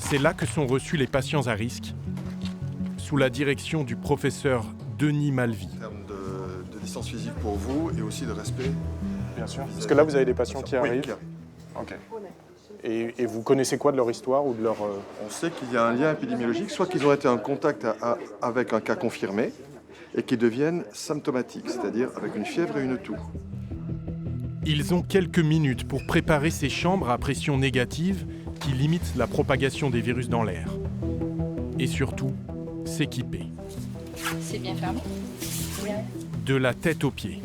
C'est là que sont reçus les patients à risque, sous la direction du professeur Denis Malvy. En termes de distance physique pour vous et aussi de respect. Bien sûr. Parce que là, vous avez des patients qui arrivent. Oui. Ok. Et vous connaissez quoi de leur histoire ou de leur... On sait qu'il y a un lien épidémiologique, soit qu'ils ont été en contact avec un cas confirmé et qu'ils deviennent symptomatiques, c'est-à-dire avec une fièvre et une toux. Ils ont quelques minutes pour préparer ces chambres à pression négative qui limitent la propagation des virus dans l'air. Et surtout, s'équiper. C'est bien fermé. De la tête aux pieds.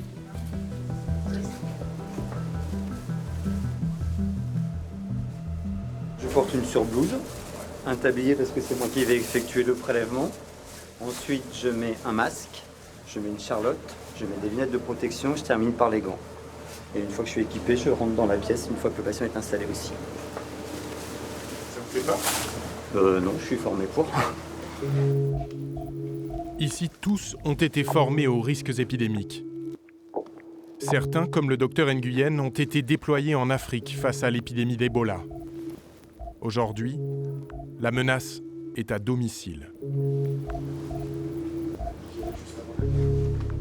Je porte une surblouse, un tablier parce que c'est moi qui vais effectuer le prélèvement. Ensuite, je mets un masque, je mets une charlotte, je mets des lunettes de protection, je termine par les gants. Et une fois que je suis équipé, je rentre dans la pièce une fois que le patient est installé aussi. Ça vous fait peur? Non, je suis formé pour. Ici, tous ont été formés aux risques épidémiques. Certains, comme le docteur Nguyen, ont été déployés en Afrique face à l'épidémie d'Ebola. Aujourd'hui, la menace est à domicile.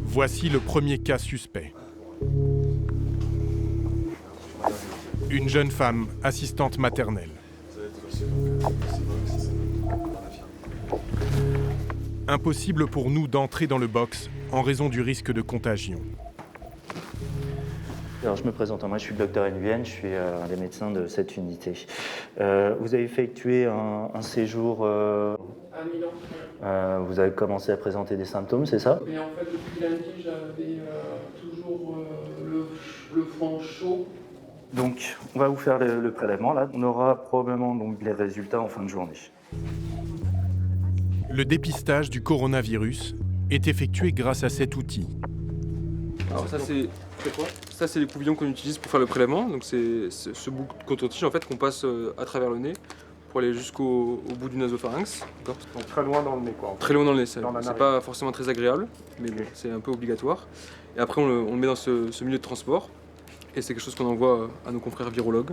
Voici le premier cas suspect. Une jeune femme, assistante maternelle. Impossible pour nous d'entrer dans le box en raison du risque de contagion. Alors, je me présente, moi je suis le docteur Nguyen, je suis un des médecins de cette unité. Vous avez effectué un séjour... À Milan. Vous avez commencé à présenter des symptômes, c'est ça? Mais en fait, depuis lundi, j'avais toujours le front chaud. Donc, on va vous faire le prélèvement, là. On aura probablement donc, les résultats en fin de journée. Le dépistage du coronavirus est effectué grâce à cet outil. Alors ça c'est les couvillons qu'on utilise pour faire le prélèvement. Donc c'est ce bout de coton-tige en fait qu'on passe à travers le nez pour aller jusqu'au bout du nasopharynx. Donc très loin dans le nez, quoi. Très loin dans le nez, c'est Dans la narine. pas forcément très agréable, mais bon, c'est un peu obligatoire. Et après on le met dans ce milieu de transport et c'est quelque chose qu'on envoie à nos confrères virologues